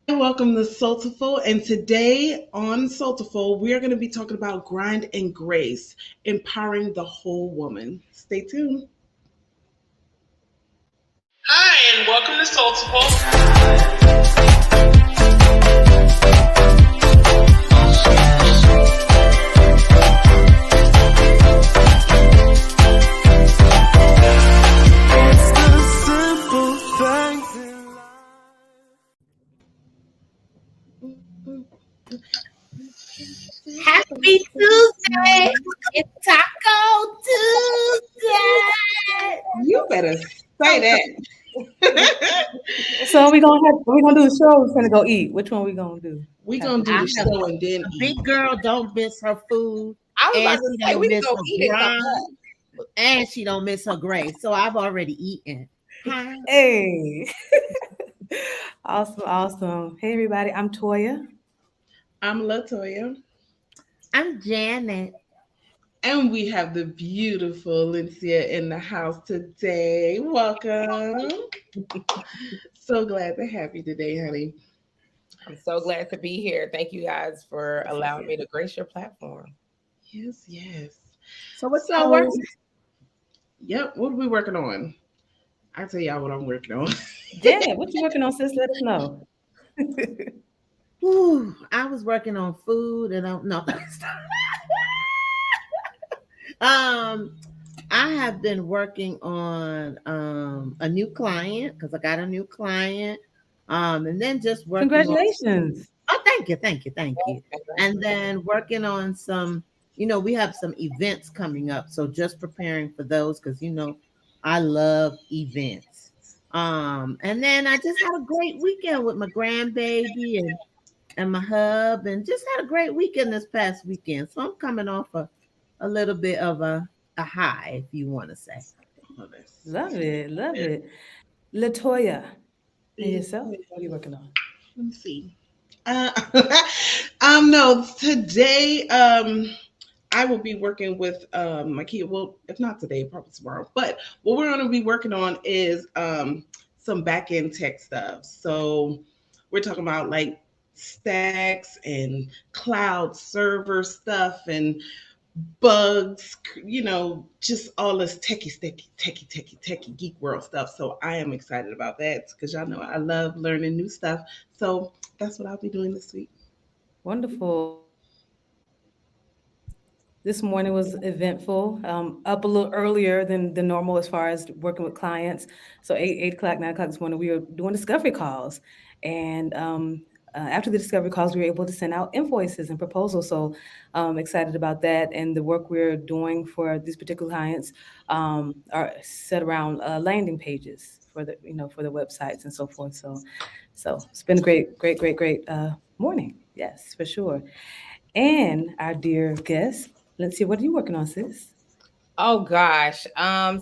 Welcome to Soultiful, and today on Soultiful, we are going to be talking about grind and grace, empowering the whole woman. Stay tuned. Hi, and welcome to Soultiful. Happy Tuesday! It's Taco Tuesday. You better say that. So we gonna do the show. We're gonna go eat. Which one we gonna do? We're going to do I the have show and then a eat. big girl don't miss her food, I was and about to she say don't we can miss go her eat and come grind, back. and she don't miss her grace. So I've already eaten. Hi. Hey, awesome. Hey everybody, I'm Toya. I'm Latoya, I'm Janet. and we have the beautiful Lencia in the house today. Welcome. So glad to have you today, honey. I'm so glad to be here. Thank you guys for allowing me to grace your platform. Yes, yes. So what y'all So, working? yep, what are we working on? I'll tell y'all what I'm working on. Janet, what you working on, sis? Let us know. Whew, I was working on food, and I no. um, I have been working on a new client because I got a new client. And then just working on. Congratulations. Oh, thank you. And then working on some, we have some events coming up. So just preparing for those because, I love events. And then I just had a great weekend with my grandbaby and my hub and just had a great weekend this past weekend. So I'm coming off a little bit of a high, if you want to say. Oh, that's Love it, love it. Latoya, and Yes, yourself? What are you working on? let me see. Uh, no, today, I will be working with my kid. Well, if not today, probably tomorrow. But what we're going to be working on is some back end tech stuff. So we're talking about like stacks and cloud server stuff and bugs, just all this techie geek world stuff. So I am excited about that because y'all know I love learning new stuff. So that's what I'll be doing this week. Wonderful. This morning was eventful. Up a little earlier than normal as far as working with clients. So 8 o'clock, 9 o'clock this morning, we were doing discovery calls, and after the discovery calls, we were able to send out invoices and proposals. So excited about that, and the work we're doing for these particular clients are set around landing pages for the websites and so forth. So it's been a great morning. Yes, for sure. And our dear guest, let's see, what are you working on, sis? Oh gosh.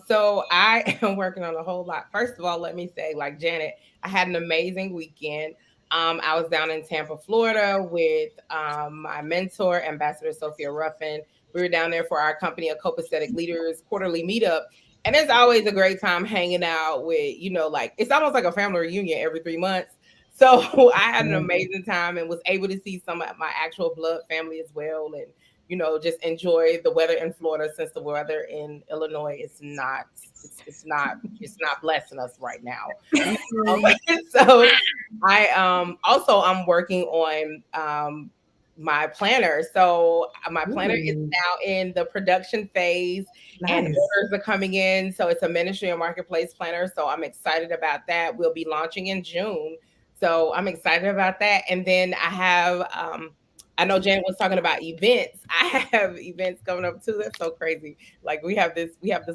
So I am working on a whole lot. First of all, let me say, like Janet, I had an amazing weekend. I was down in Tampa, Florida with my mentor, Ambassador Sophia Ruffin. We were down there for our company, a copacetic leaders quarterly meetup. And it's always a great time hanging out with, like it's almost like a family reunion every 3 months. So I had an amazing time and was able to see some of my actual blood family as well. And just enjoy the weather in Florida since the weather in Illinois is not it's not blessing us right now. Um, so I'm working on my planner. So my planner is Ooh, now in the production phase and nice. orders are coming in. So it's a ministry and marketplace planner. So I'm excited about that. We'll be launching in June. So I'm excited about that. And then I know Jan was talking about events. I have events coming up too. That's so crazy. Like we have this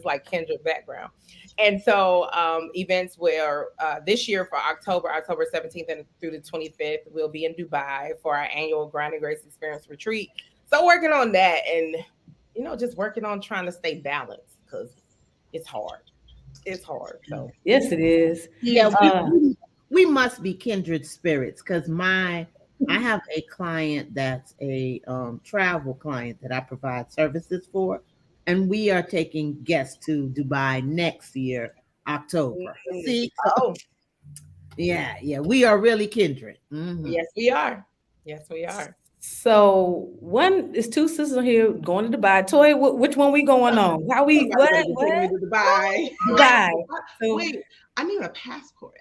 like kindred background. And so events where this year for October 17th and through the 25th, we'll be in Dubai for our annual Grind and Grace Experience retreat. So working on that and just working on trying to stay balanced because it's hard. It's hard. So Yes, it is. Yeah, Yes. Uh, we must be kindred spirits because I have a client that's a travel client that I provide services for, and we are taking guests to Dubai next year, October. mm, See, oh, Yeah, yeah. We are really kindred. Hmm. Yes, we are. Yes, we are. So one is two sisters here going to Dubai. Toy, which one we going on? How we Somebody better be taking me what? to Dubai. Dubai. So Wait, I need a passport.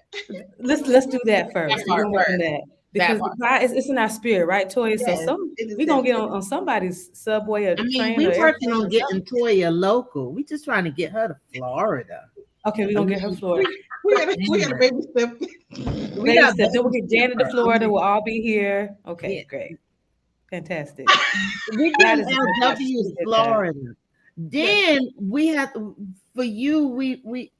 let's do that That first. We're part gonna work on first. that That because part. Dubai is it's in our spirit, right, Toy? So Yes, some it is we gonna get definitely. on somebody's subway or I mean, train we or working airplane on or getting something. Toya local. We just trying to get her to Florida. Okay, we're I gonna get her mean, Florida. We got a yeah, baby step. we Baby got steps. Then we'll baby get Janet to stepper. I Florida. mean, We'll all be here. yeah, Okay, great. Fantastic. we God getting is a good God. He's LW's a good God. Florida. Yes. Then we have to, for you. We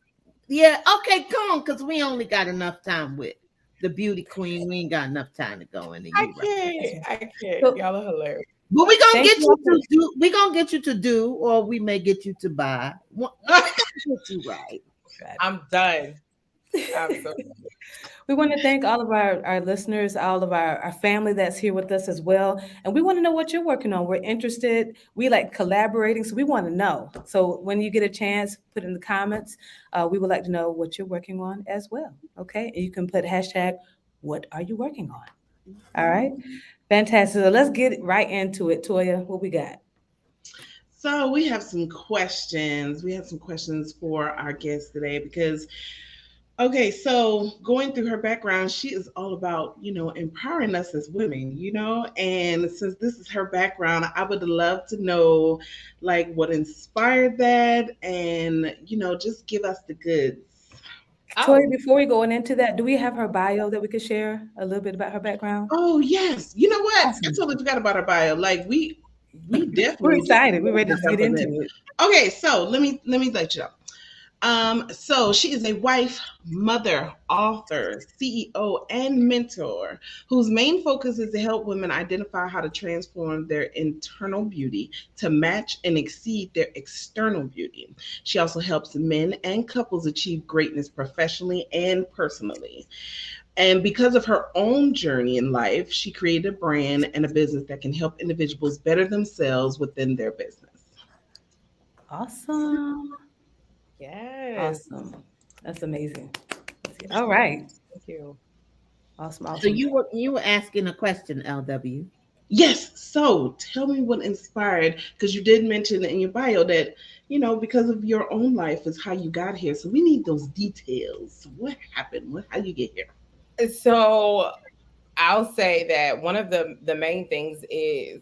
yeah. Okay, come on, because we only got enough time with the beauty queen. We ain't got enough time to go into I you right. That's can't. right. I can't. So Y'all are hilarious. But we gonna thank get you you all for to do. We gonna get you to do, or we may get you to buy. We gonna get you right. I'm done. I'm so we want to thank all of our listeners, all of our family that's here with us as well. And we want to know what you're working on. We're interested. We like collaborating, so we want to know. So when you get a chance, put in the comments. We would like to know what you're working on as well. Okay. And you can put hashtag, what are you working on? All right. Fantastic. So let's get right into it. Toya, what we got? So we have some questions. We have some questions for our guest today because okay, so going through her background, she is all about, empowering us as women, and since this is her background, I would love to know like what inspired that and, just give us the goods. Toya, oh before we go on into that, do we have her bio that we could share a little bit about her background? Oh, yes. You know what? I Awesome. totally forgot about her bio. Like we We're definitely just excited. We're ready to to jump get in into there. it. Okay, so let me let you know. So she is a wife, mother, author, CEO, and mentor whose main focus is to help women identify how to transform their internal beauty to match and exceed their external beauty. She also helps men and couples achieve greatness professionally and personally. And because of her own journey in life, she created a brand and a business that can help individuals better themselves within their business. Awesome. yes. Awesome. That's amazing. All right. Thank you. Awesome. So Awesome. you were asking a question, LW. Yes. So tell me what inspired, because you did mention in your bio that, because of your own life is how you got here. So we need those details. What happened? How you get here? So I'll say that one of the main things is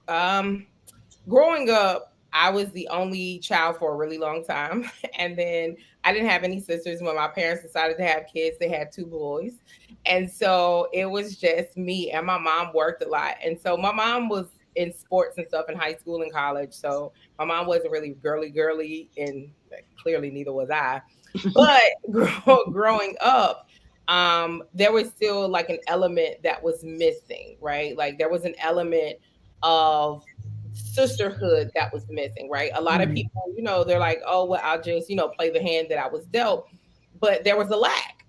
um growing up, I was the only child for a really long time. And then I didn't have any sisters. When my parents decided to have kids, they had two boys. And so it was just me, and my mom worked a lot. And so my mom was in sports and stuff in high school and college. So my mom wasn't really girly, and clearly neither was I. But growing up, there was still like an element that was missing, right? Like there was an element of sisterhood that was missing, right? A lot of Mm. people, they're like, oh, well, I'll just, play the hand that I was dealt. But there was a lack,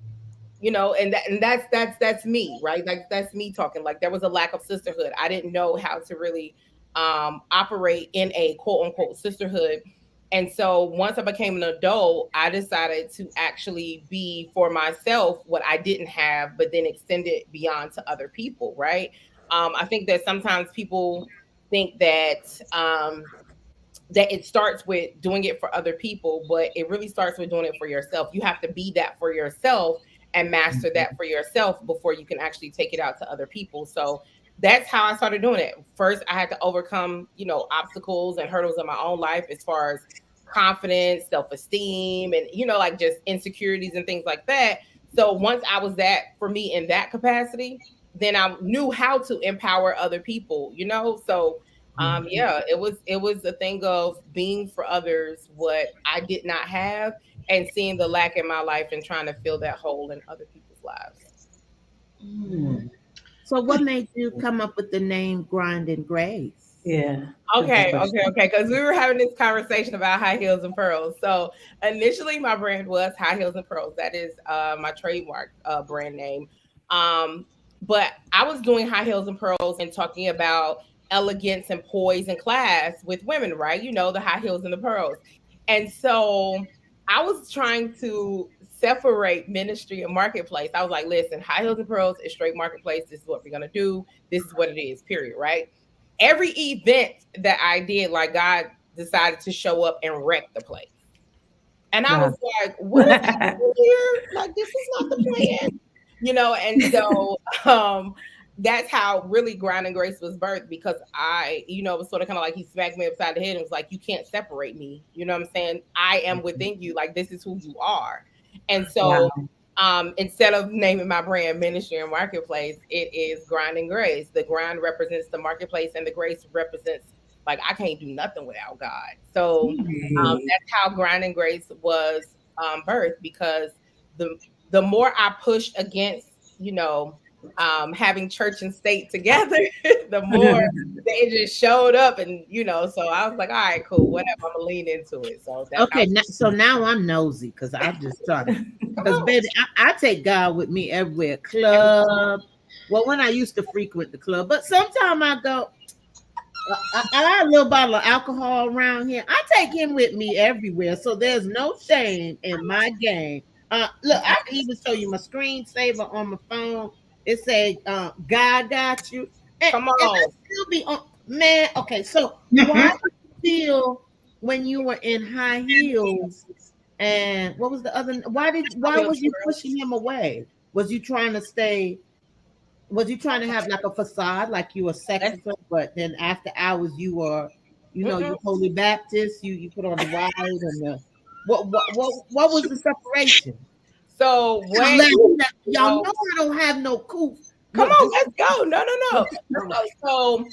and that's me, right? Like that's me talking. Like there was a lack of sisterhood. I didn't know how to really operate in a quote unquote sisterhood. And so once I became an adult, I decided to actually be for myself what I didn't have, but then extend it beyond to other people, right? I think that sometimes people think that it starts with doing it for other people, but it really starts with doing it for yourself. You have to be that for yourself and master that for yourself before you can actually take it out to other people. So that's how I started doing it. First, I had to overcome, obstacles and hurdles in my own life as far as confidence, self-esteem, and like just insecurities and things like that. So once I was that for me in that capacity, then I knew how to empower other people. So yeah, it was a thing of being for others what I did not have, and seeing the lack in my life and trying to fill that hole in other people's lives. Mm. So what made you come up with the name Grind and Grace? Yeah. That's a good Okay, okay, question. okay. Because we were having this conversation about high heels and pearls. So initially, my brand was High Heels and Pearls. That is my trademark brand name. Um, but I was doing high heels and pearls and talking about elegance and poise and class with women, right? The high heels and the pearls. And so I was trying to separate ministry and marketplace. I was like, listen, high heels and pearls is straight marketplace. This is what we're gonna do. This is what it is, period. Right. Every event that I did, like God decided to show up and wreck the place. And I Wow. was like, what is happening here? Like, this is not the plan, and so that's how really Grind and Grace was birthed, because it was sort of kind of like he smacked me upside the head and was like, you can't separate me. You know what I'm saying? I am within you. Like, this is who you are. And Wow. so instead of naming my brand Ministry and Marketplace, it is Grind and Grace. The grind represents the marketplace, and the grace represents, like, I can't do nothing without God. So that's how Grind and Grace was birthed, because the more I pushed against, having church and state together, the more they just showed up, and so I was like, all right, cool, whatever. I'm gonna lean into it. So that's Okay, so now I'm nosy because I just started. Because baby, I take God with me everywhere. Club. Well, when I used to frequent the club, but sometimes I go. I got a little bottle of alcohol around here. I take him with me everywhere, so there's no shame in my game. Look, I can even show you my screensaver on my phone. It says, "God got you," Come and I on. still be on. Man, okay. So why do you feel when you were in high heels? And what was the other? Why was you pushing him away? Was you trying to stay? Was you trying to have like a facade, like you were secular, but then after hours you were, you Holy Baptist, you put on the white and the what was the separation? So when Y'all know I don't have no coup. Come on, let's go. No. So,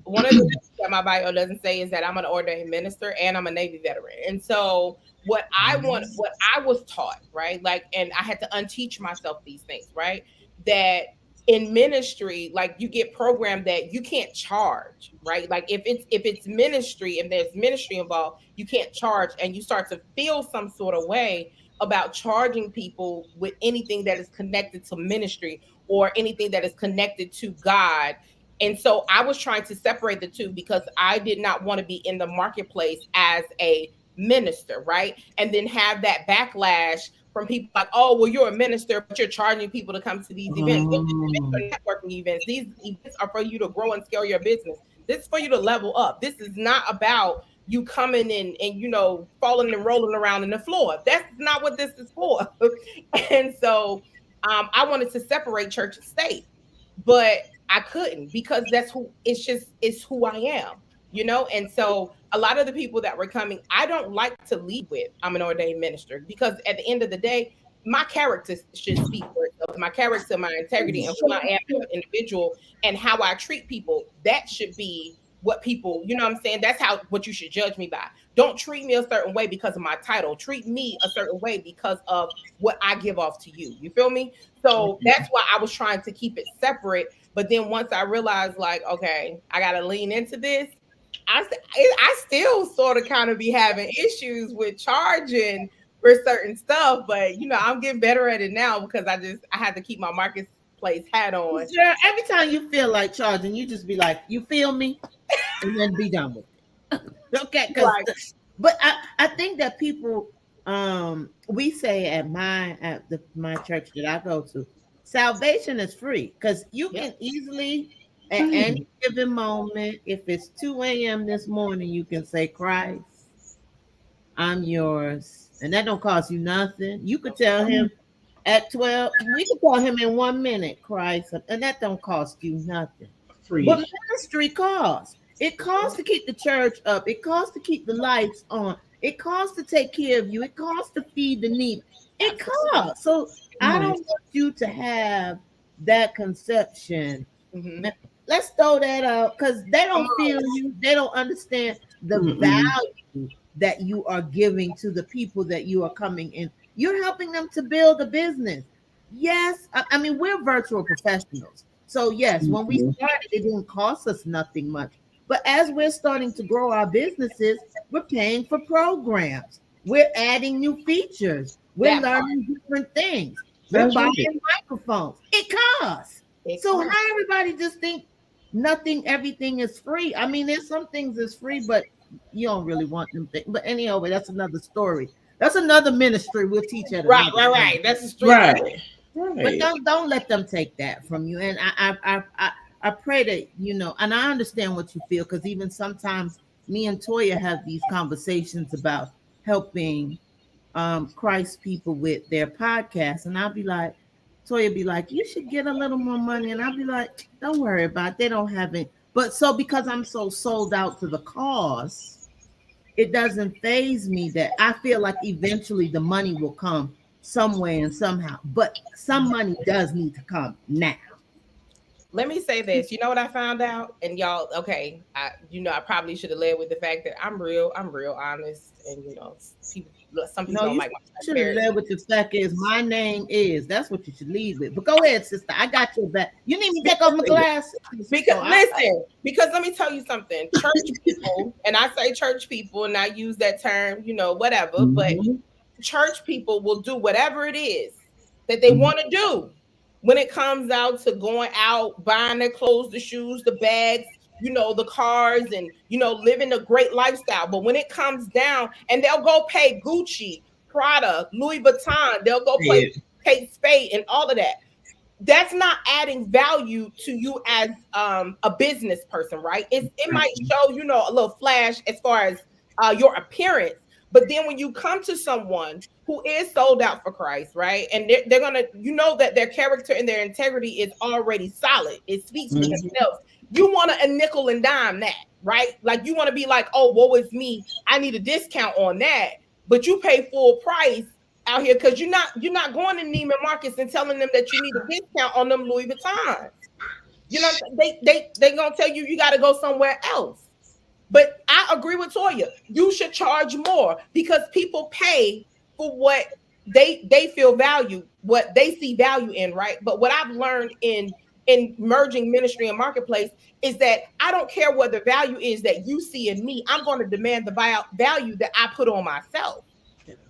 one of the things that my bio doesn't say is that I'm an ordained minister and I'm a Navy veteran. And so, what I was taught, right? Like, and I had to unteach myself these things, right? That in ministry, like, you get programmed that you can't charge, right? Like, if it's ministry, if there's ministry involved, you can't charge, and you start to feel some sort of way about charging people with anything that is connected to ministry or anything that is connected to God. And so I was trying to separate the two, because I did not want to be in the marketplace as a minister, right? And then have that backlash from people like, oh, well, you're a minister, but you're charging people to come to these events. Well, these events are networking events. These events are for you to grow and scale your business. This is for you to level up. This is not about you coming in and falling and rolling around in the floor. That's not what this is for. And so I wanted to separate church and state, but I couldn't, because it's who I am, And so a lot of the people that were coming, I don't like to lead with, I'm an ordained minister, because at the end of the day, my character should speak for itself. My character, my integrity, and who I am as an individual, and how I treat people, that should be what people, what I'm saying? That's what you should judge me by. Don't treat me a certain way because of my title. Treat me a certain way because of what I give off to you. You feel me? So that's why I was trying to keep it separate. But then once I realized, like, okay, I got to lean into this, I still sort of kind of be having issues with charging for certain stuff. But, I'm getting better at it now, because I had to keep my marketplace hat on. Sure, every time you feel like charging, you just be like, you feel me? And then be done with it. Okay, but I think that people, we say at my church that I go to, salvation is free, because you can easily at any given moment, if it's 2 a.m. this morning, you can say, Christ, I'm yours, and that don't cost you nothing. You could tell him at 12, we could tell him in 1 minute, Christ, and that don't cost you nothing. Free. But ministry costs. It costs to keep the church up. It costs to keep the lights on. It costs to take care of you. It costs to feed the need. It costs. So I don't want you to have that conception. Let's throw that out, because they don't feel you. They don't understand the value that you are giving to the people that you are coming in. You're helping them to build a business. Yes. I mean, we're virtual professionals. So yes, when we started, it didn't cost us nothing much. But as we're starting to grow our businesses, we're paying for programs. We're adding new features. We're learning different things. We're buying microphones. It costs. So how everybody just think everything is free? I mean, there's some things that's free, but you don't really want them things. But anyway, that's another story. That's another ministry we'll teach at Right, another right, time. right. That's a street. Right. But Right. don't let them take that from you. And I pray that and I understand what you feel, because even sometimes me and Toya have these conversations about helping Christ people with their podcasts, and I'll be like, Toya be like, you should get a little more money, and I'll be like, don't worry about it. They don't have it. But so because I'm so sold out to the cause, it doesn't phase me that I feel like eventually the money will come some way and somehow. But some money does need to come now. Let me say this. You know what I found out? And y'all, okay, I probably should have led with the fact that I'm real honest, and people, some people No, don't you like my should have transparency. led with the fact is my name is. That's what you should lead with. But go ahead, sister. I got your back. You need me to take off my glasses? Because So listen, because let me tell you something. Church people, and I say church people, and I use that term, whatever, but Mhm. church people will do whatever it is that they Mhm. want to do when it comes out to going out, buying their clothes, the shoes, the bags, the cars, and living a great lifestyle. But when it comes down, and they'll go pay Gucci, Prada, Louis Vuitton, they'll go play Yeah. Kate Spade and all of that. That's not adding value to you as a business person, right? It might show a little flash as far as your appearance, but then when you come to someone who is sold out for Christ, right, and they're gonna, that their character and their integrity is already solid, it speaks for Mhm. themselves. You want to a nickel and dime that, right? Like you want to be like, oh, woe is me, I need a discount on that, but you pay full price out here because you're not going to Neiman Marcus and telling them that you need a discount on them Louis Vuittons. They gonna tell you got to go somewhere else. But I agree with Toya. You should charge more because people pay for what they feel value, what they see value in, right? But what I've learned in merging ministry and marketplace is that I don't care what the value is that you see in me. I'm going to demand the value that I put on myself.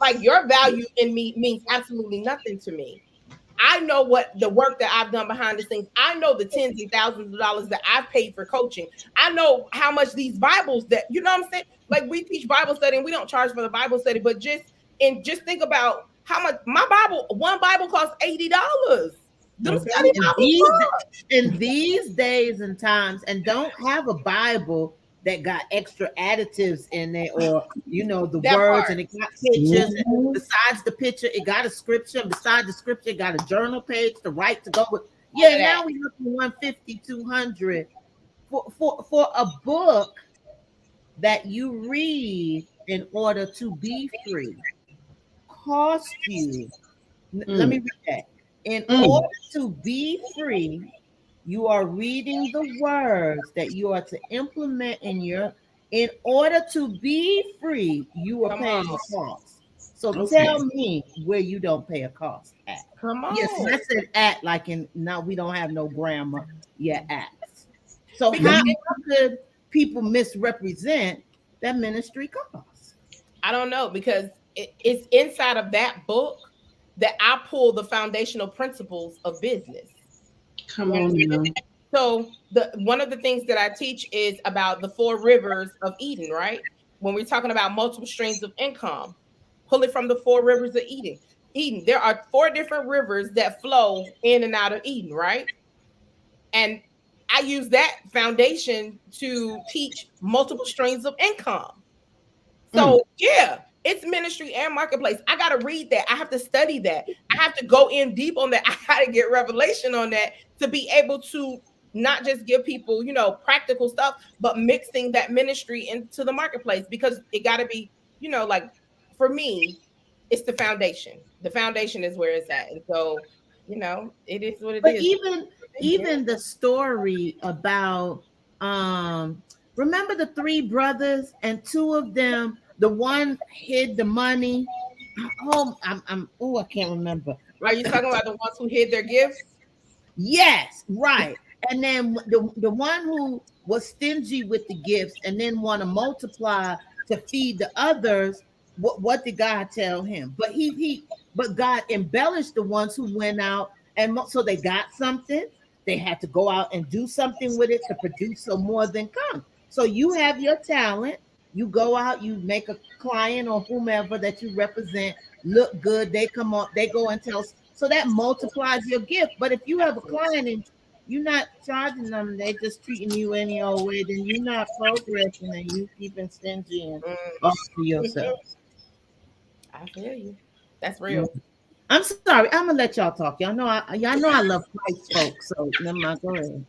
Like your value in me means absolutely nothing to me. I know what the work that I've done behind the scenes. I know the tens and thousands of dollars that I've paid for coaching. I know how much these Bibles that what I'm saying. Like we teach Bible study and we don't charge for the Bible study, but just think about how much one Bible costs $80. Them Okay. study in Bibles these cost. in these days and times, and don't have a Bible that got extra additives in it, or the That words, part. and it got pictures, and Mhm. besides the picture it got a scripture, and beside the scripture it got a journal page to write to go with. All Yeah, of that. now we look at 150, 200 for a book that you read in order to be free. Cost you, let me Mm. read that. In order Mm. to be free, you are reading the words that you are to implement in order to be free, you are Come paying on. a cost. So tell Okay. me where you don't pay a cost at. Come Yes, and I on. said at, like in now we don't have no grammar. Yeah, at. So Because how could people misrepresent that ministry cost? I don't know because it's inside of that book that I pull the foundational principles of business. Come You on understand? now. So the one of the things that I teach is about the four rivers of Eden, right? When we're talking about multiple streams of income, pull it from the four rivers of Eden. Eden, there are four different rivers that flow in and out of Eden, right? And I use that foundation to teach multiple streams of income. Mm. So yeah, it's ministry and marketplace. I gotta read that. I have to study that. I have to go in deep on that. I gotta get revelation on that to be able to not just give people, practical stuff, but mixing that ministry into the marketplace because it gotta be, like for me, it's the foundation. The foundation is where it's at. And so, it is what it But is. even the story about remember the three brothers, and two of them, the one hid the money. I can't remember. Are you talking about the ones who hid their gifts? Yes, right. And then the one who was stingy with the gifts and then want to multiply to feed the others. What did God tell him? But God embellished the ones who went out, and so they got something. They had to go out and do something with it to produce some more than come. So you have your talent, You go out, you make a client or whomever that you represent look good. They come on, they go and tell. So that multiplies your gift. But if you have a client and you're not charging them, they just treating you any old way, then you're not progressing and you keeping stingy and Mm, all to yourself. I feel you. That's Yeah. real. I'm sorry. I'm gonna let y'all talk. Y'all know I love Christ folks. So never mind. Go ahead.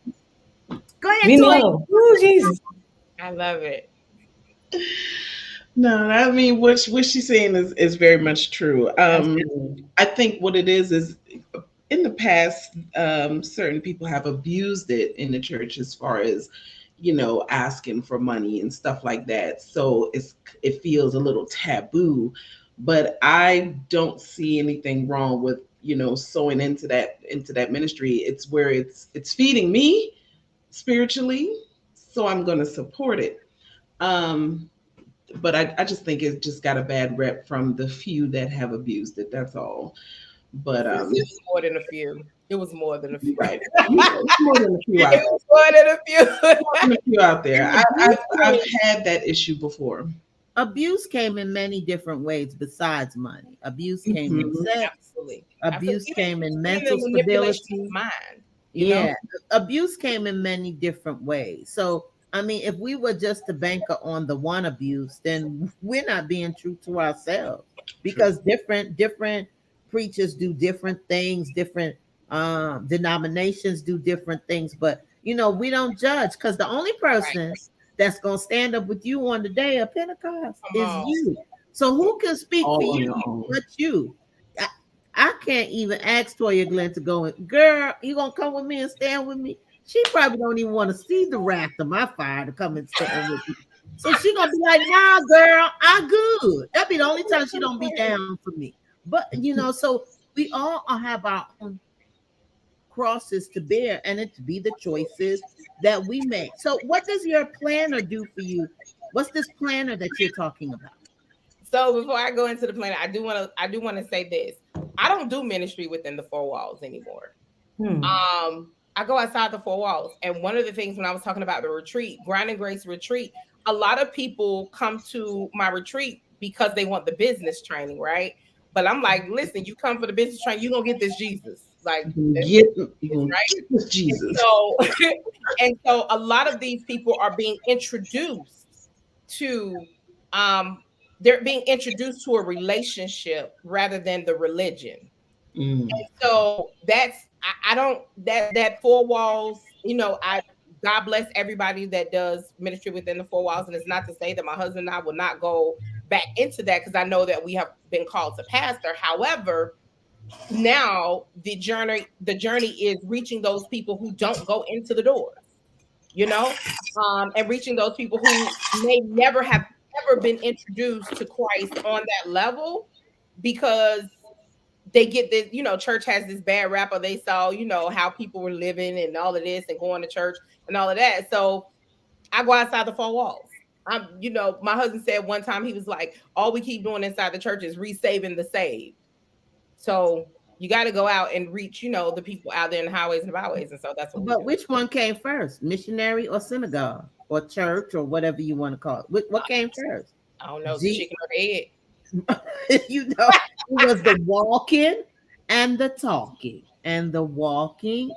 Go ahead, We Toy. know. Oh, Jesus. I love it. No, I mean what she's saying is very much true. That's good. I think what it is in the past, certain people have abused it in the church as far as, asking for money and stuff like that. So it feels a little taboo, but I don't see anything wrong with, sowing into that ministry. It's where it's feeding me spiritually, so I'm going to support it. Um, but I just think it just got a bad rep from the few that have abused it. That's all. But Sis, it was more than a few. It was more than a few. right, it's more than a few out It was more than a there. few. More than a few out there. I've had that issue before. Abuse came in many different ways besides money. Abuse came in Mhm. sex. Absolutely. Abuse came in Even mental the manipulation stability. of mind. Yeah, abuse came in many different ways. So, I mean, if we were just to banker on the one abuse, then we're not being true to ourselves True. because different preachers do different things, different denominations do different things. But we don't judge because the only Right. person that's gonna stand up with you on the day of Pentecost Come is on. you. So who can speak for All on you your own. but you? I can't even ask Toya Glenn to go in. Girl, you gonna come with me and stand with me? She probably don't even want to see the wrath of my fire to come and stand with me. So she gonna be like, nah, girl, I good. That'd be the only time she don't be down for me. But so we all have our own crosses to bear, and it be the choices that we make. So what does your planner do for you? What's this planner that you're talking about? So before I go into the plan, I do want to say this. I don't do ministry within the four walls anymore. Hmm. I go outside the four walls. And one of the things when I was talking about the retreat, Grind and Grace retreat, a lot of people come to my retreat because they want the business training, right? But I'm like, listen, you come for the business training, you're gonna get this Jesus. Like that's Get, what it is, right? get this And Jesus. so and so a lot of these people are being introduced to um they're being introduced to a relationship rather than the religion. Mm. So I don't that four walls, I God bless everybody that does ministry within the four walls. And it's not to say that my husband and I will not go back into that because I know that we have been called to pastor. However, now the journey is reaching those people who don't go into the doors, and reaching those people who may never have ever been introduced to Christ on that level because they get this, church has this bad rap, or they saw, how people were living and all of this and going to church and all of that. So I go outside the four walls. My husband said one time, he was like, all we keep doing inside the church is resaving the saved. So you got to go out and reach, the people out there in the highways and byways. And so that's what we But do. which one came first, missionary or synagogue or church or whatever you want to call it? What came first? I don't know, the G, chicken or the egg. it was the walking and the talking, and the walking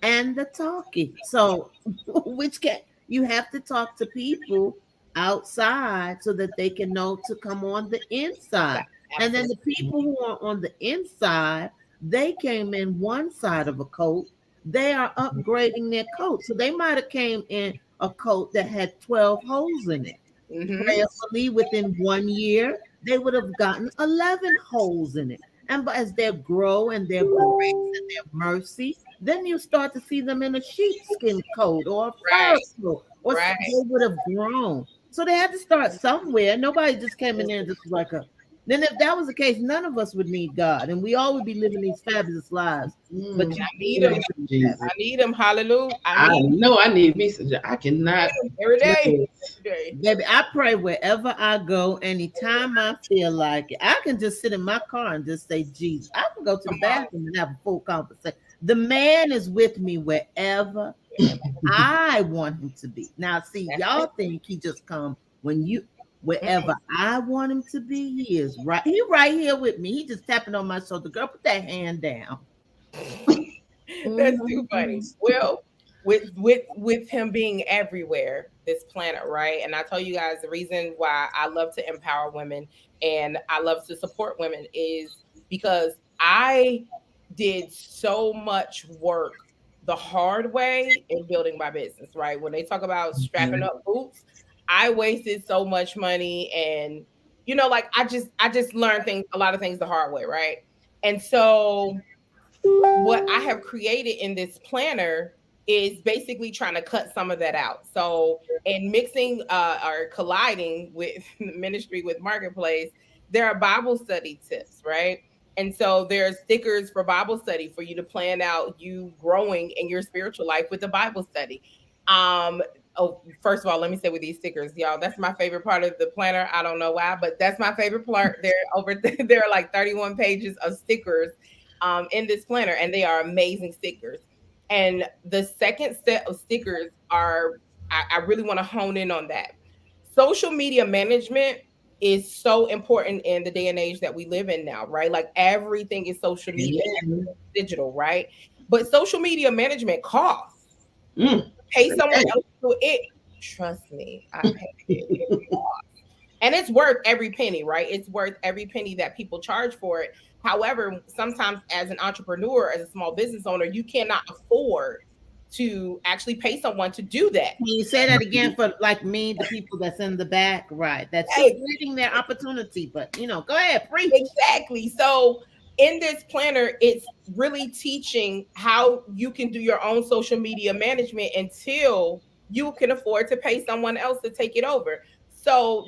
and the talking. So, which can you have to talk to people outside so that they can know to come on the inside. And then the Absolutely. people who are on the inside, they came in one side of a coat. They are upgrading their coat. So they might have came in a coat that had 12 holes in it. Mm-hmm. Prayerfully, within 1 year, they would have gotten 11 holes in it. And but as they grow and their grace and their mercy, then you start to see them in a sheepskin coat or a fur Right. coat, or Right. they would have grown. So they had to start somewhere. Nobody just came in there and just was like a. Then if that was the case, none of us would need God, and we all would be living these fabulous lives. But Mm. you I need need them. him. Jesus. I need them. Hallelujah. I I need know I need me some. I cannot. them every day. Wait. Every day. Baby, I pray wherever I go, anytime I feel like it. I can just sit in my car and just say, Jesus. I can go to the Come on. bathroom and have a full conversation. The man is with me wherever I want him to be. Now, see, That's y'all it. think he just come when you. Wherever I want him to be, he is right. He right here with me. He just tapping on my shoulder. Girl, put that hand down. That's too Mhm. funny. Well, with him being everywhere, this planet, right? And I tell you guys the reason why I love to empower women and I love to support women is because I did so much work the hard way in building my business, right? When they talk about strapping Mhm. up boots, I wasted so much money and like I just learned things a lot of things the hard way, right? And so what I have created in this planner is basically trying to cut some of that out. So, and mixing or colliding with ministry with marketplace, there are Bible study tips, right? And so there's stickers for Bible study for you to plan out you growing in your spiritual life with the Bible study. Um, oh, first of all, let me say with these stickers, y'all, that's my favorite part of the planner. I don't know why, but that's my favorite part. There are like 31 pages of stickers in this planner, and they are amazing stickers. And the second set of stickers are, I really want to hone in on that. Social media management is so important in the day and age that we live in now, right? Like everything is social media, Amen. digital, right? But social media management costs. Mm. Pay someone Okay. else to do it. Trust me, I paid it. And it's worth every penny, right? It's worth every penny that people charge for it. However, sometimes as an entrepreneur, as a small business owner, you cannot afford to actually pay someone to do that. Can you say that again for like me, the people that's in the back, right? That's just Hey, getting their opportunity. But go ahead, preach. exactly. So in this planner, it's really teaching how you can do your own social media management until you can afford to pay someone else to take it over. So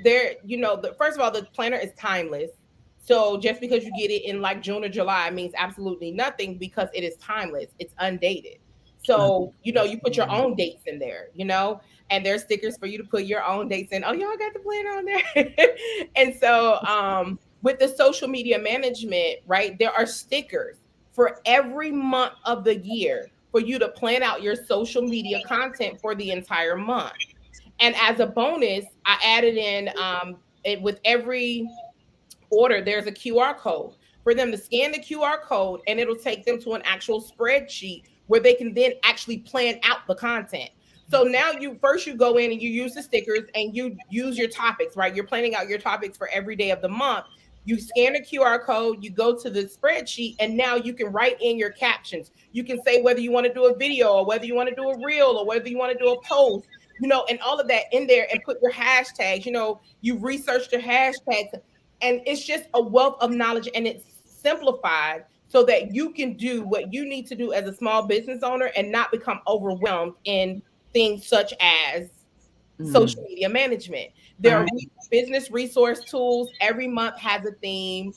first of all, the planner is timeless. So just because you get it in like June or July means absolutely nothing because it is timeless. It's undated. So, you put your own dates in there, and there's stickers for you to put your own dates in. Oh, y'all got the planner on there. And so, with the social media management, right, there are stickers for every month of the year for you to plan out your social media content for the entire month. And as a bonus, I added in with every order, there's a QR code for them to scan the QR code and it'll take them to an actual spreadsheet where they can then actually plan out the content. So now you go in and you use the stickers and you use your topics, right? You're planning out your topics for every day of the month. You scan the QR code, you go to the spreadsheet, and now you can write in your captions. You can say whether you want to do a video or whether you want to do a reel or whether you want to do a post, and all of that in there and put your hashtags. You research your hashtags and it's just a wealth of knowledge and it's simplified so that you can do what you need to do as a small business owner and not become overwhelmed in things such as social Mm. media management. There are Right. business resource tools. Every month has a theme.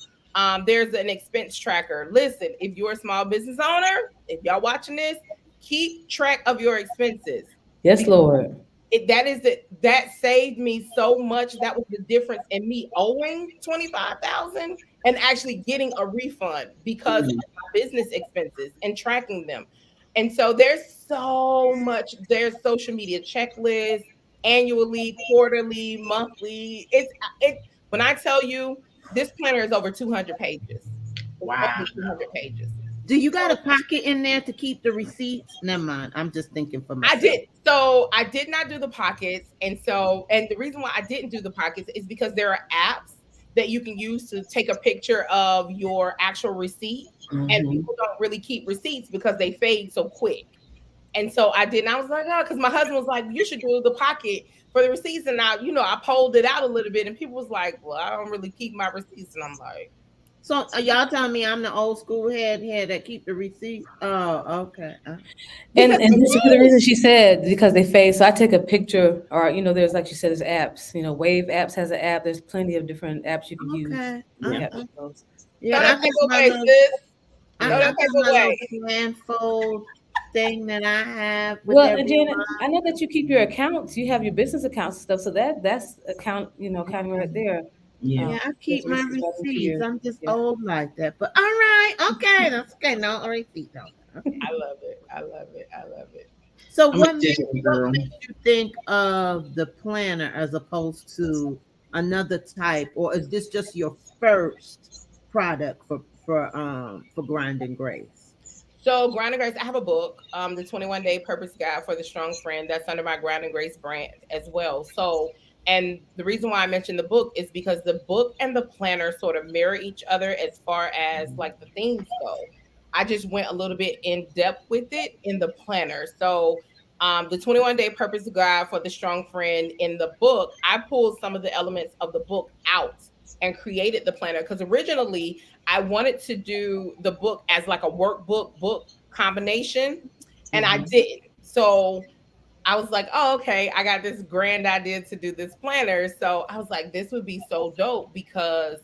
There's an expense tracker. Listen, if you're a small business owner, if y'all watching this, keep track of your expenses. Yes, Lord. That saved me so much. That was the difference in me owing 25,000 and actually getting a refund because of Mm. my business expenses and tracking them. And so there's so much. There's social media checklists, annually, quarterly, monthly. It when I tell you this planner is over 200 pages. It's Wow. over 200 pages. Do you got So a pocket in there to keep the receipts? Never mind. I'm just thinking for I myself. did. So I did not do the pockets. And the reason why I didn't do the pockets is because there are apps that you can use to take a picture of your actual receipt. And Hmm. people don't really keep receipts because they fade so quick. And so I didn't. I was like, oh, because my husband was like, you should do the pocket for the receipts. And I pulled it out a little bit, and people was like, well, I don't really keep my receipts. And I'm like, So are y'all telling me I'm the old school head that keep the receipts? Oh, okay. And because and this is the reason she said because they fade. So I take a picture, or there's like she said, there's apps. Wave apps has an app. There's plenty of different apps you can use Okay. to Yeah. capture those. Yeah, throw I that got paper my away, little sis. Throw I Yeah. that got paper my little away. plan fold thing that I have with Well, every and Janet, month. I know that you keep your accounts. You have your business accounts and stuff. So that's account, accounting right there. Yeah. Yeah, I There's keep my receipts right into receipts. your, I'm just yeah. old like that. But all right, okay, that's okay. No receipt though. Okay. I love it. I love it. I love it. So I'm a what digital what girl. makes you think of the planner as opposed to another type, or is this just your first product for Grind and Grace? So, Ground and Grace, I have a book, the 21-Day Purpose Guide for the Strong Friend. That's under my Ground and Grace brand as well. So, and the reason why I mentioned the book is because the book and the planner sort of mirror each other as far as like the themes go. I just went a little bit in depth with it in the planner. So, the 21-Day Purpose Guide for the Strong Friend in the book, I pulled some of the elements of the book out and created the planner because originally I wanted to do the book as like a workbook book combination, and I Mm-hmm. didn't. So I was like, oh, okay, I got this grand idea to do this planner. So I was like, this would be so dope because,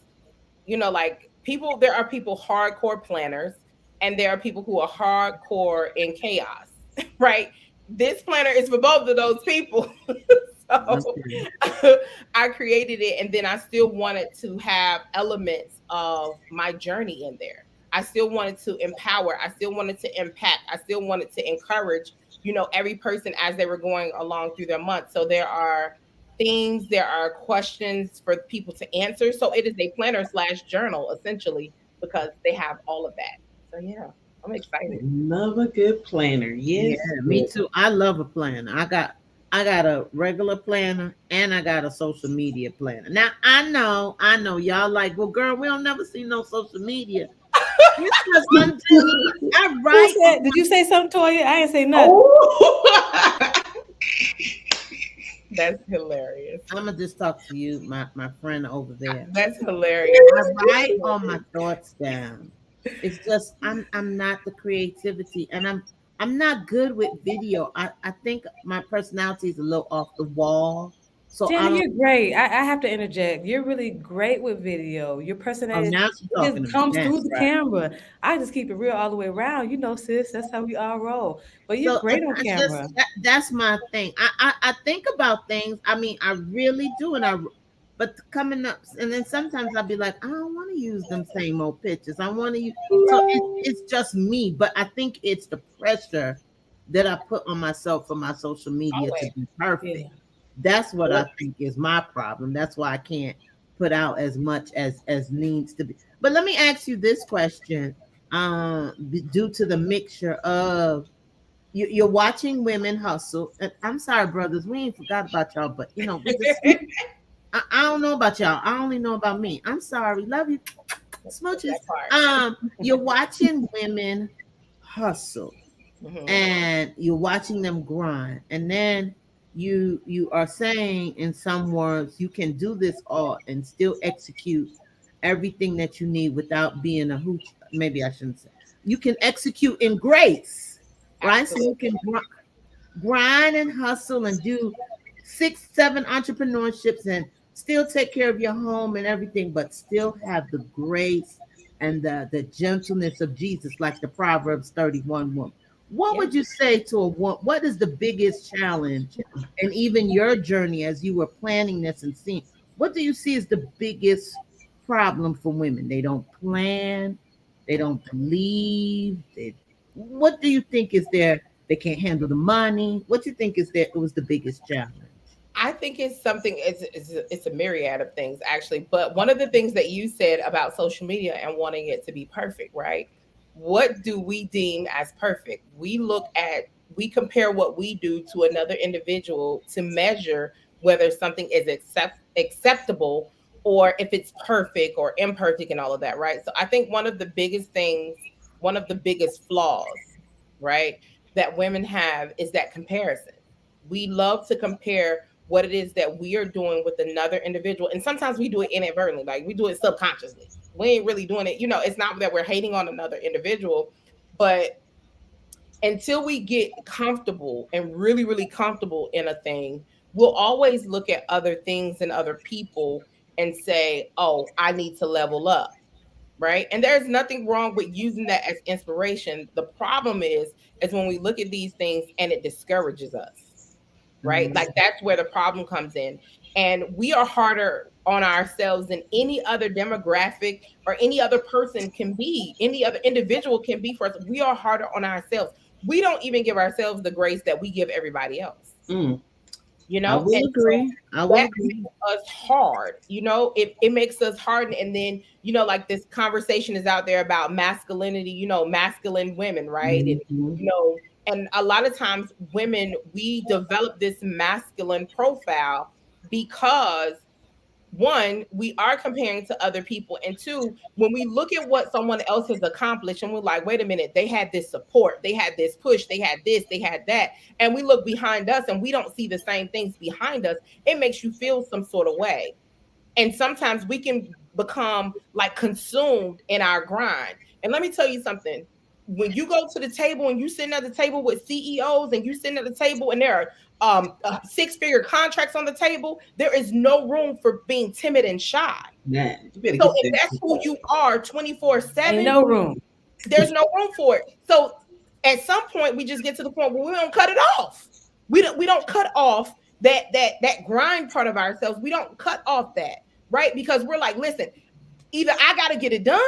like people, there are people hardcore planners and there are people who are hardcore in chaos, right? This planner is for both of those people. So Okay. I created it, and then I still wanted to have elements of my journey in there. I still wanted to empower, I still wanted to impact, I still wanted to encourage, every person as they were going along through their month. So there are things, there are questions for people to answer. So it is a planner slash journal essentially because they have all of that. So yeah, I'm excited. Love a good planner. Yeah, Yes. me too. I love a planner. I got a regular planner and I got a social media planner. Now I know y'all like, well, girl, we don't never see no social media. It's just until I Who write said? on Did you say something, Toya? I ain't say nothing. Oh. That's hilarious. I'm gonna just talk to you, my friend over there. That's hilarious. I write all my thoughts down. It's just I'm not the creativity, and I'm not good with video. I think my personality is a little off the wall, so I Janet, don't. you're great. I have to interject. You're really great with video. Your Oh, personality now she's just talking to me. comes That's through the right. camera. I just keep it real all the way around. You know, sis, that's how we all roll. But you're So great on that's camera. that's my thing. I think about things. I mean, I really do, and but coming up, and then sometimes I'll be like, I don't want to use them same old pictures. I want to use. So it's just me. But I think it's the pressure that I put on myself for my social media to Always. be perfect. Yeah. That's what I think is my problem. That's why I can't put out as much as needs to be. But let me ask you this question. Due to the mixture of you're watching women hustle. And I'm sorry, brothers, we ain't forgot about y'all, but we just I don't know about y'all. I only know about me. I'm sorry. Love you. Smooches. That part. You're watching women hustle Hmm. and you're watching them grind. And then you are saying in some words, you can do this all and still execute everything that you need without being a hooch. Maybe I shouldn't say. You can execute in grace, right? So you can Absolutely. grind and hustle and do 6, 7 entrepreneurships and still take care of your home and everything, but still have the grace and the gentleness of Jesus, like the Proverbs 31 woman. What Yeah. would you say to a woman? What is the biggest challenge, and even your journey as you were planning this and seeing? What do you see as the biggest problem for women? They don't plan, they don't believe. What do you think is there? They can't handle the money. What do you think is there? It was the biggest challenge. I think it's something. It's a myriad of things actually. But one of the things that you said about social media and wanting it to be perfect, right? What do we deem as perfect? We compare what we do to another individual to measure whether something is acceptable or if it's perfect or imperfect and all of that, right? So I think one of the biggest things, one of the biggest flaws, right, that women have is that comparison. We love to compare what it is that we are doing with another individual. And sometimes we do it inadvertently, like we do it subconsciously. We ain't really doing it. It's not that we're hating on another individual, but until we get comfortable and really, really comfortable in a thing, we'll always look at other things and other people and say, oh, I need to level up. Right. And there's nothing wrong with using that as inspiration. The problem is when we look at these things and it discourages us, right? Mhm. Like that's where the problem comes in. And we are harder on ourselves than any other demographic or any other person can be, any other individual can be for us. We are harder on ourselves. We don't even give ourselves the grace that we give everybody else. Mm. you I know? will And so agree. I will that agree. makes us hard, you know, it makes us hard. And then, you know, like this conversation is out there about masculinity, you know, masculine women, right? And, Mhm. you know, and a lot of times women, we develop this masculine profile because one, we are comparing to other people. And two, when we look at what someone else has accomplished and we're like, wait a minute, they had this support, they had this push, they had this, they had that. And we look behind us and we don't see the same things behind us. It makes you feel some sort of way. And sometimes we can become like consumed in our grind. And let me tell you something. When you go to the table and you sitting at the table with CEOs and you sitting at the table and there are six-figure contracts on the table, there is no room for being timid and shy. Man, you better So get if there. that's who you are Ain't 24/7, no room. there's no room for it. So at some point, we just get to the point where we don't cut it off. We don't cut off that grind part of ourselves. We don't cut off that, right? Because we're like, listen, either I got to get it done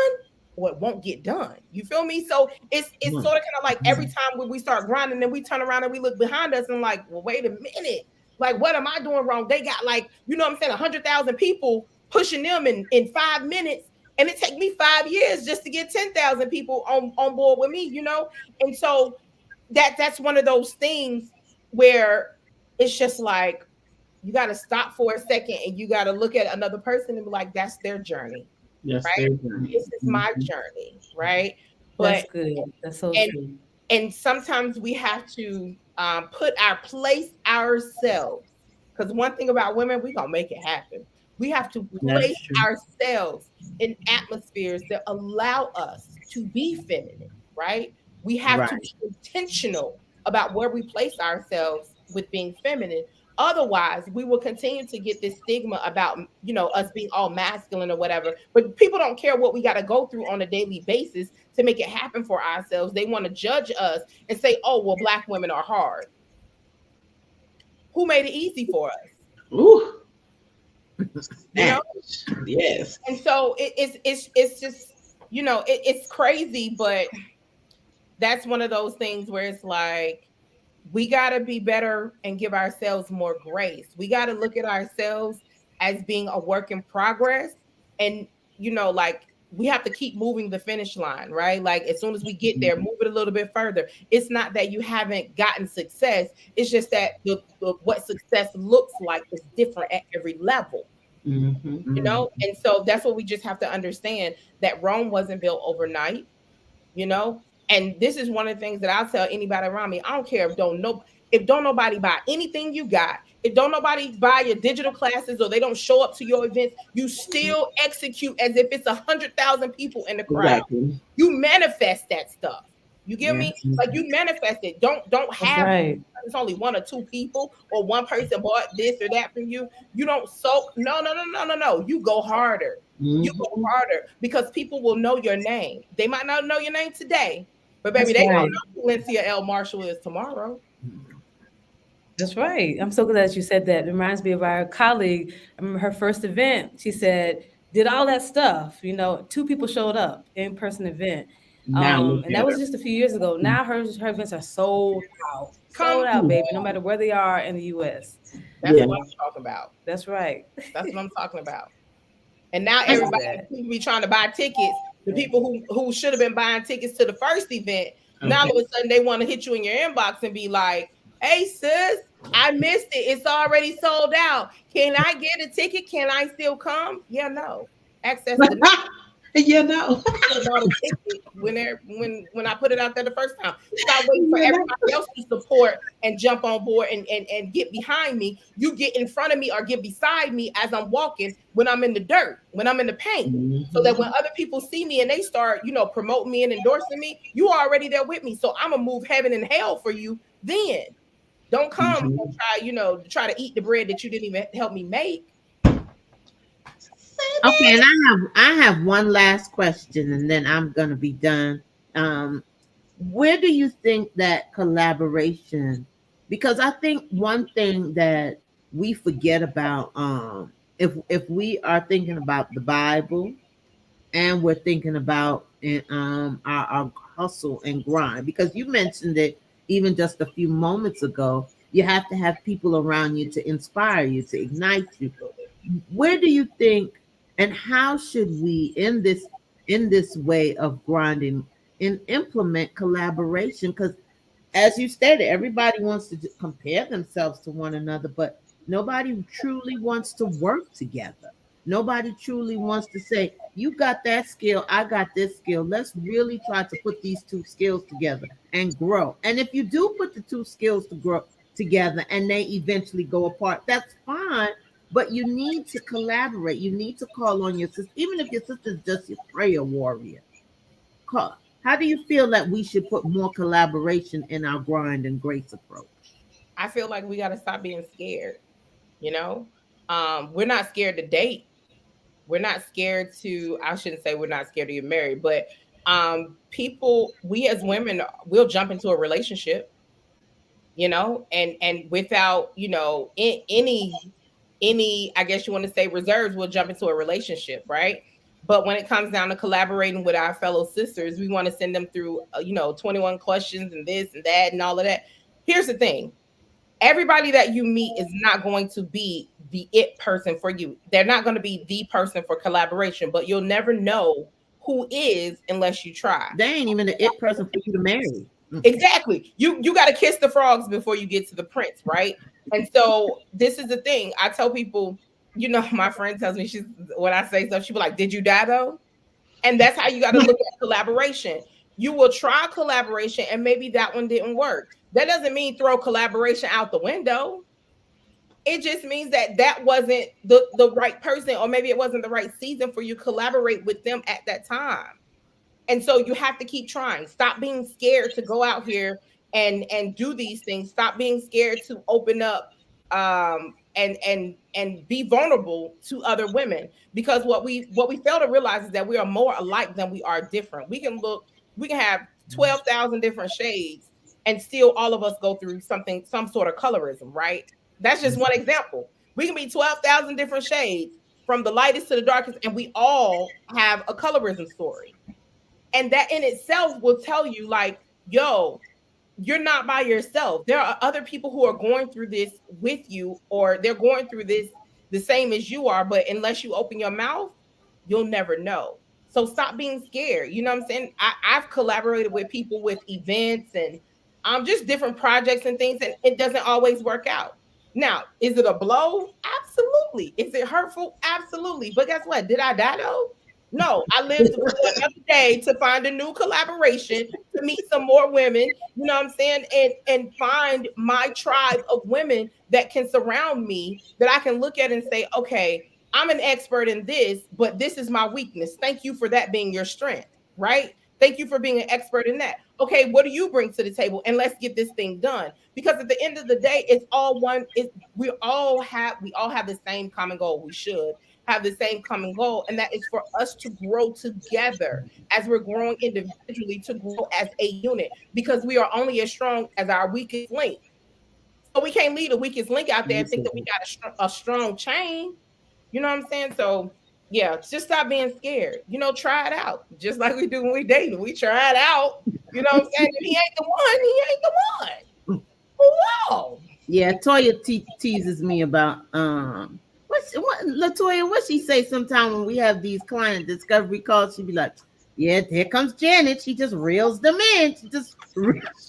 or it won't get done. You feel me? So it's sort of kind of like every time when we start grinding, then we turn around and we look behind us and like, well, wait a minute. Like, what am I doing wrong? They got like, you know what I'm saying, 100,000 people pushing them in 5 minutes. And it take me 5 years just to get 10,000 people on board with me, you know? And so that's one of those things where it's just like you got to stop for a second and you got to look at another person and be like, that's their journey, Yes, right? there's This is my Mhm. journey, right? That's But good. That's so and true. and sometimes we have to put our place ourselves, because one thing about women, we gonna make it happen. We have to That's place true. ourselves in atmospheres that allow us to be feminine, right? We have to Right. be intentional about where we place ourselves with being feminine. Otherwise, we will continue to get this stigma about, you know, us being all masculine or whatever. But people don't care what we got to go through on a daily basis to make it happen for ourselves. They want to judge us and say, "Oh, well, black women are hard." Who made it easy for us? Ooh, You know? snatch. Yes. And so it's just, you know, it's crazy, but that's one of those things where it's like we got to be better and give ourselves more grace. We got to look at ourselves as being a work in progress. And, you know, like we have to keep moving the finish line, right? Like as soon as we get there, move it a little bit further. It's not that you haven't gotten success, it's just that what success looks like is different at every level, Mm-hmm. you Mm. know? And so that's what we just have to understand, that Rome wasn't built overnight, you know. And this is one of the things that I'll tell anybody around me. I don't care if don't nobody buy anything you got, if don't nobody buy your digital classes or they don't show up to your events, you still execute as if it's 100,000 people in the crowd. Exactly. You manifest that stuff. You get me? Yes. Like you manifest it. Don't That's have right. it's only one or two people or one person bought this or that from you. You don't soak. No, no, no, no, no, no. You go harder. You go Mm-hmm. harder because people will know your name. They might not know your name today, but baby, That's they right. gonna know who Lencia Marshall is tomorrow. That's right. I'm so glad you said that. It reminds me of our colleague. I remember her first event. She said, did all that stuff. You know, two people showed up in person event. Now look And that at was her. just a few years ago. Now her events are Come sold out, Ooh, baby, no matter where they are in the US. That's yeah. what I'm talking about. That's right. That's what I'm talking about. And now I love everybody that. people be trying to buy tickets. The people who should have been buying tickets to the first event, now Okay. all of a sudden they want to hit you in your inbox and be like, "Hey sis, I missed it. It's already sold out. Can I get a ticket? Can I still come?" Yeah, no. Access the Yeah, no. should have bought a ticket when I put it out there the first time. Stop waiting for Yeah, no. everybody else to support and jump on board and get behind me. You get in front of me or get beside me as I'm walking when I'm in the dirt, when I'm in the paint. So that when Mm-hmm. other people see me and they start, you know, promoting me and endorsing me, you are already there with me. So I'm gonna move heaven and hell for you then. Don't come and Mm-hmm. try, you know, try to eat the bread that you didn't even help me make. Say Okay, and that. I have one last question, and then I'm gonna be done. Where do you think that collaboration? Because I think one thing that we forget about, if we are thinking about the Bible and we're thinking about our hustle and grind, because you mentioned it even just a few moments ago. You have to have people around you to inspire you, to ignite you. Where do you think, and how should we in this way of grinding and implement collaboration? Because as you stated, everybody wants to compare themselves to one another, but nobody truly wants to work together. Nobody truly wants to say, you got that skill, I got this skill. Let's really try to put these two skills together and grow. And if you do put the two skills to grow together and they eventually go apart, that's fine. But you need to collaborate. You need to call on your sister, even if your sister's just your prayer warrior. How do you feel that we should put more collaboration in our grind and grace approach? I feel like we got to stop being scared. You know, we're not scared to date. We're not scared to. I shouldn't say we're not scared to get married, but people, we as women, will jump into a relationship. You know, and without any, I guess you want to say, reserves, we'll jump into a relationship, right? But when it comes down to collaborating with our fellow sisters, we want to send them through 21 questions and this and that and all of that. Here's the thing: everybody that you meet is not going to be the it person for you. They're not going to be the person for collaboration, but you'll never know who is unless you try. They ain't even the it person for you to marry. Exactly. You got to kiss the frogs before you get to the prince, right? And so this is the thing. I tell people, my friend tells me, when I say stuff, she be like, "Did you die though?" And that's how you got to look at collaboration. You will try collaboration and maybe that one didn't work. That doesn't mean throw collaboration out the window. It just means that wasn't the right person, or maybe it wasn't the right season for you to collaborate with them at that time. And so you have to keep trying. Stop being scared to go out here and do these things. Stop being scared to open up and be vulnerable to other women. Because what we fail to realize is that we are more alike than we are different. We can have 12,000 different shades and still all of us go through some sort of colorism, right? That's just one example. We can be 12,000 different shades from the lightest to the darkest, and we all have a colorism story. And that in itself will tell you, like, yo, you're not by yourself. There are other people who are going through this with you, or they're going through this the same as you are. But unless you open your mouth, you'll never know. So stop being scared. You know what I'm saying? I've collaborated with people with events and just different projects and things, and it doesn't always work out. Now, is it a blow? Absolutely. Is it hurtful? Absolutely. But guess what? Did I die though? No, I lived another day to find a new collaboration, to meet some more women, you know what I'm saying? And find my tribe of women that can surround me, that I can look at and say, okay, I'm an expert in this, but this is my weakness. Thank you for that being your strength, right? Thank you for being an expert in that. Okay, what do you bring to the table? And let's get this thing done. Because at the end of the day, it's all one. We all have the same common goal. We should have the same common goal, and that is for us to grow together as we're growing individually, to grow as a unit, because we are only as strong as our weakest link. So we can't leave the weakest link out there and think that we got a strong chain. You know what I'm saying? So yeah, just stop being scared. Try it out. Just like we do when we date. We try it out. You know what I'm saying? If he ain't the one, he ain't the one. Wow. Yeah, Toya teases me about what Latoya, what she say sometime when we have these client discovery calls, she be like, yeah, here comes Janet. She just reels them in.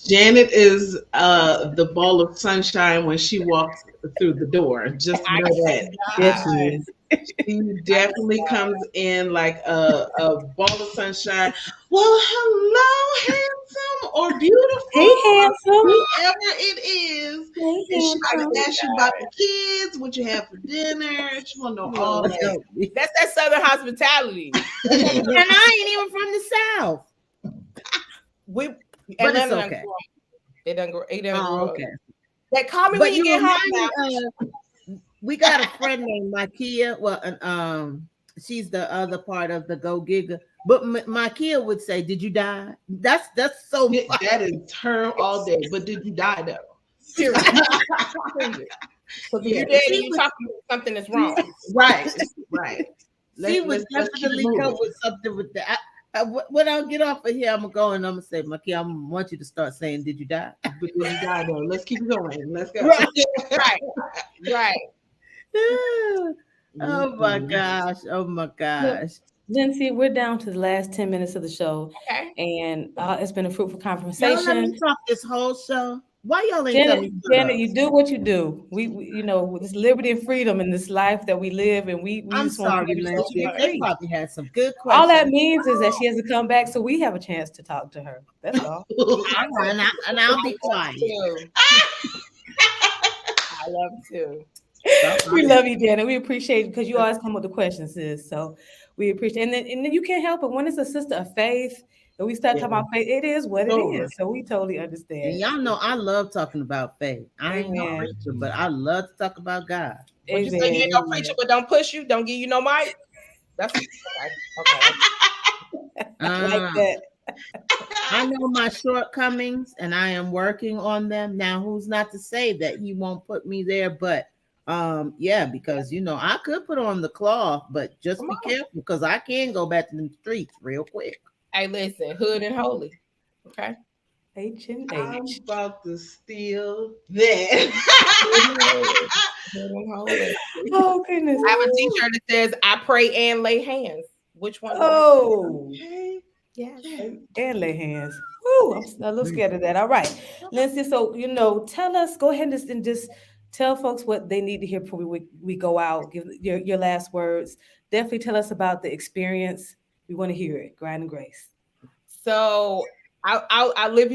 Janet is the ball of sunshine when she walks through the door. Just know that. Yes, she is. She definitely comes in like a ball of sunshine. Well, hello, handsome or beautiful. Hey, handsome. Whoever it is. And she might ask you about the kids, what you have for dinner. She want to know all that. That's that Southern hospitality. And I ain't even from the South. But it's okay. They done grow. Okay. That call me when you get home. We got a friend named Makia. Well, she's the other part of the Go Giga. But Makia would say, "Did you die?" That's so. That is her all day. But did you die though? Seriously. So you're dead and you talking about something that's wrong. Right. She would definitely come with something with that. When I get off of here, I'm gonna go and I'm gonna say, Maki, I want you to start saying, "Did you die?" But then you die though. Let's keep it going. Let's go. Right. Right. Right. Oh my Mhm. gosh! Oh my Look, gosh! Lindsay, we're down to the last 10 minutes of the show, Okay. and it's been a fruitful Y'all let me conversation. talk this whole show. Why y'all ain't tell Janet, me shut Janet, up? you do what you do. You know, with this liberty and freedom in this life that we live, and we I'm just want to be sorry, able to So sit you Lencia. be much. They free. probably had some good All that questions. means is that she has to come back so we have a chance to talk to her. That's all. All right, and I'll I be love quiet. to. I love to. All We right. love you, Janet. We appreciate you because you always come with the questions, sis. So we appreciate, and then you can't help it when it's a sister of faith and we start Yeah, talking about faith. It is what it sure. is. So we totally And understand. y'all know I love talking about faith. I ain't no Amen. preacher, but I love to talk about God. What you say? You Amen. ain't no preacher, Amen. but don't push you. Don't give you no mic. That's okay. Okay. Like Uh, that. I know my shortcomings and I am working on them. Now, who's not to say that he won't put me there? But yeah, because I could put on the cloth, but just Come be on. careful because I can go back to the streets real quick. Hey, listen, hood and holy. Okay. H and I'm H. about to steal that. Hood and holy. Hood and holy. Oh goodness. I have a Woo. T-shirt that says "I pray and lay hands." Which one do you? Oh. Okay. Yes. And lay hands. Woo, I'm a little scared of that. All right. Lindsay, so tell us, go ahead and just tell folks what they need to hear before we go out. Give your last words. Definitely tell us about the experience. We want to hear it. Grind and grace. So I'll leave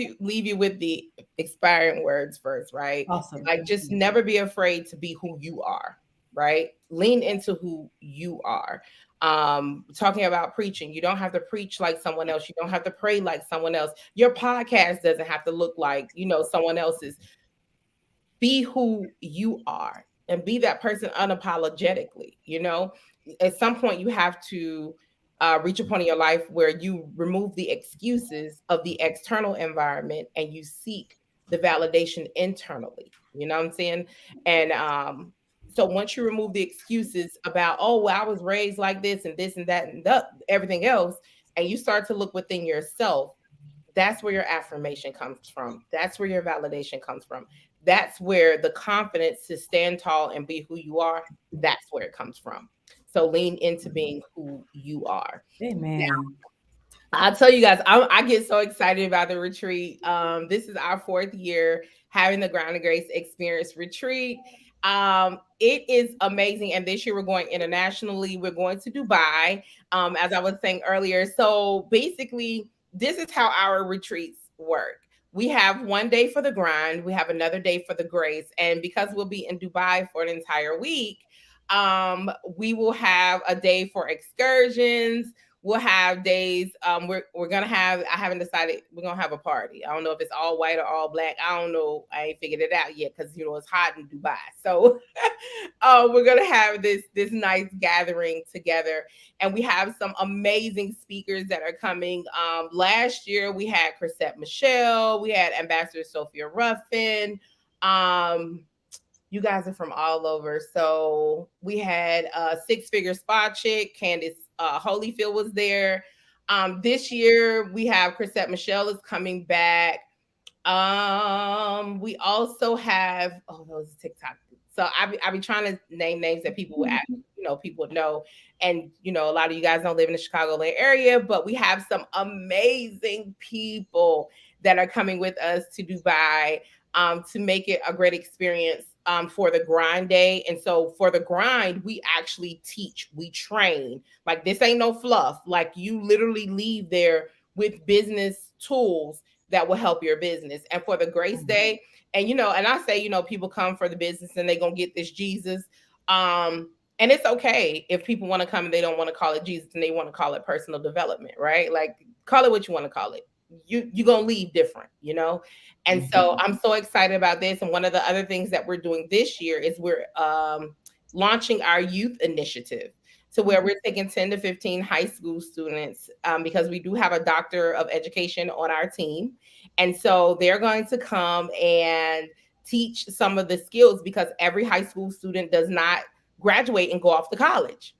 you with the expiring words first, right? Awesome. Like just never be afraid to be who you are, right? Lean into who you are. Talking about preaching, you don't have to preach like someone else. You don't have to pray like someone else. Your podcast doesn't have to look like, someone else's. Be who you are and be that person unapologetically. At some point you have to reach a point in your life where you remove the excuses of the external environment and you seek the validation internally. You know what I'm saying? And so once you remove the excuses about, oh, well, I was raised like this and that and everything else, and you start to look within yourself, that's where your affirmation comes from. That's where your validation comes from. That's where the confidence to stand tall and be who you are, that's where it comes from. So lean into being who you are. Amen. I'll tell you guys, I get so excited about the retreat. This is our 4th year having the Ground of Grace Experience retreat. It is amazing, and this year we're going internationally. We're going to Dubai, as I was saying earlier. So basically, this is how our retreats work. We have one day for the grind, we have another day for the grace, and because we'll be in Dubai for an entire week, we will have a day for excursions. We'll have days. We're gonna have. I haven't decided. We're gonna have a party. I don't know if it's all white or all black. I don't know. I ain't figured it out yet because it's hot in Dubai. So, we're gonna have this nice gathering together, and we have some amazing speakers that are coming. Last year we had Chrisette Michelle. We had Ambassador Sophia Ruffin. You guys are from all over. So we had a 6-figure spa chick, Candace Holyfield was there. This year we have Chrisette Michelle is coming back. We also have those TikTok. So I be trying to name names that people would people would know. And a lot of you guys don't live in the Chicagoland area, but we have some amazing people that are coming with us to Dubai to make it a great experience for the grind day. And so for the grind, we actually teach, we train. Like this ain't no fluff. Like you literally leave there with business tools that will help your business. And for the grace day, and and I say, people come for the business and they're gonna get this Jesus. And it's okay if people want to come and they don't want to call it Jesus and they want to call it personal development, right? Like call it what you want to call it. You're gonna leave different, And so I'm so excited about this. And one of the other things that we're doing this year is we're launching our youth initiative to where we're taking 10 to 15 high school students because we do have a doctor of education on our team. And so they're going to come and teach some of the skills because every high school student does not graduate and go off to college.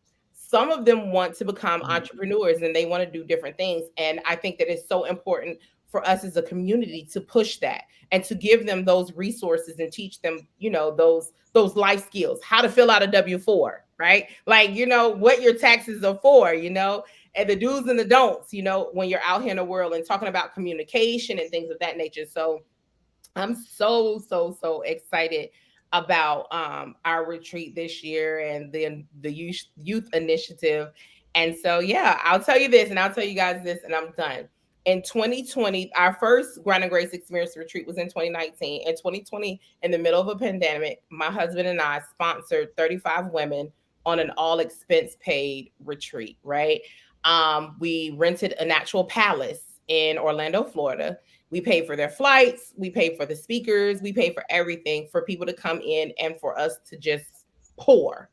some of them want to become entrepreneurs and they want to do different things. And I think that it's so important for us as a community to push that and to give them those resources and teach them, those life skills, how to fill out a W-4, right? Like, what your taxes are for, and the do's and the don'ts, when you're out here in the world, and talking about communication and things of that nature. So I'm so, so, so excited about our retreat this year and the youth initiative. And so, yeah, I'll tell you this and I'll tell you guys this, and I'm done. In 2020, our first Grind and Grace Experience retreat was in 2019. In 2020, in the middle of a pandemic, my husband and I sponsored 35 women on an all expense paid retreat, right? We rented an actual palace in Orlando, Florida. We paid for their flights. We paid for the speakers. We paid for everything for people to come in and for us to just pour,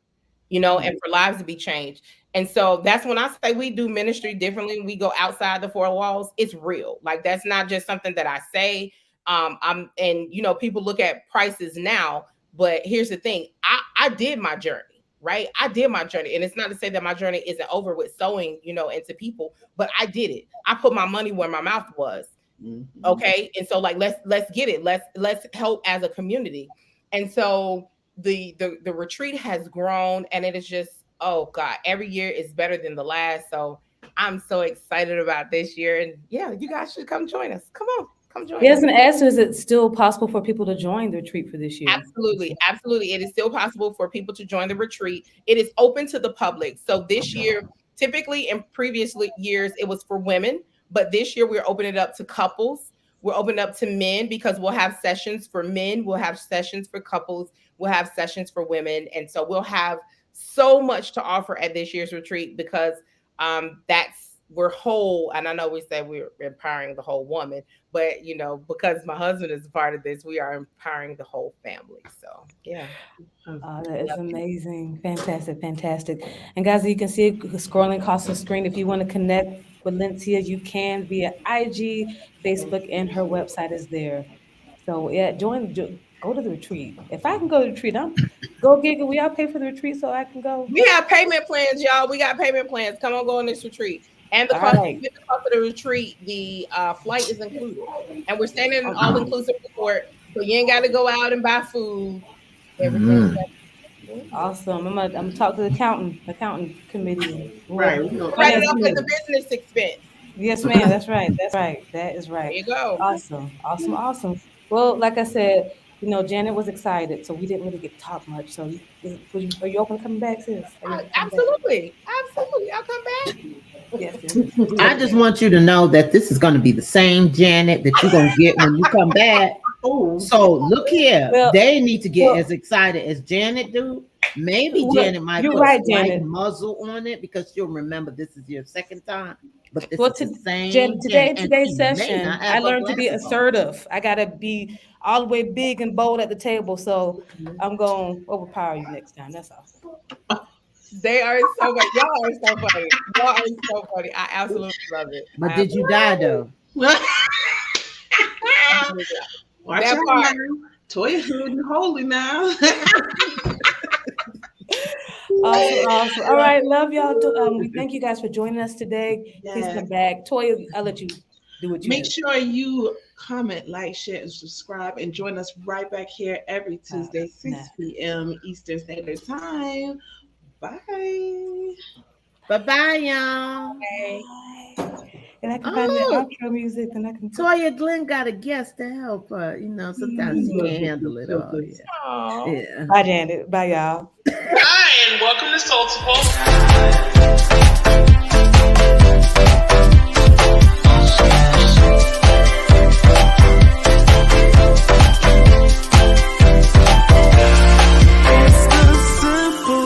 and for lives to be changed. And so that's when I say we do ministry differently. We go outside the four walls. It's real. Like, that's not just something that I say. People look at prices now, but here's the thing. I did my journey, right? I did my journey. And it's not to say that my journey isn't over with sowing, into people, but I did it. I put my money where my mouth was. Mm-hmm. Okay. And so, like, let's get it. Let's help as a community. And so the retreat has grown, and it is just, oh God, every year is better than the last. So I'm so excited about this year. And yeah, you guys should come join us. Come on, come join us. Yes, and ask, is it still possible for people to join the retreat for this year? Absolutely. Absolutely. It is still possible for people to join the retreat. It is open to the public. So this year, typically in previous years, it was for women, but this year we're opening it up to couples. We're opening up to men, because we'll have sessions for men. We'll have sessions for couples. We'll have sessions for women. And so we'll have so much to offer at this year's retreat, because we're whole. And I know we say we're empowering the whole woman, but because my husband is a part of this, we are empowering the whole family. So yeah. That is amazing. Fantastic. And guys, you can see it scrolling across the screen. If you want to connect with Lencia, you can via IG, Facebook, and her website is there. So yeah, go to the retreat. If I can go to the retreat, go Giga. We all pay for the retreat so I can go. We have payment plans, y'all. We got payment plans. Come on, go on this retreat. And the cost of the retreat, the flight is included. And we're staying in an all-inclusive resort, so you ain't got to go out and buy food. Everything. Awesome. I'm gonna talk to the accountant committee. Right. Write it up as a business expense. Yes, ma'am. That's right. That is right. There you go. Awesome. Well, like I said, Janet was excited, so we didn't really get to talk much. So, are you open to coming back, sis? Absolutely. I'll come back. Yes. I just want you to know that this is going to be the same Janet that you're going to get when you come back. So look here, they need to get as excited as Janet do. Maybe Janet might put a slight muzzle on it, because she'll remember this is your second time. But this is the same. Today's session, I learned to be assertive. I gotta be all the way big and bold at the table. So I'm going to overpower you next time. That's all. They are so funny. Y'all are so funny. I absolutely love it. But did you die though? Watch out now. Toya hood and holy now. Awesome. All right, love y'all. We thank you guys for joining us today. Please come back. Toya, I'll let you do what you Make sure you comment, like, share, and subscribe, and join us right back here every Tuesday, 6 p.m. Eastern Standard Time. Bye. Bye-bye, y'all. Bye. And I can find the outro music, and I can. Toya Glenn got a guest to help her. Sometimes she can't handle it all. Yeah. Bye, Janet. Bye, y'all. Hi, and welcome to Soultiful.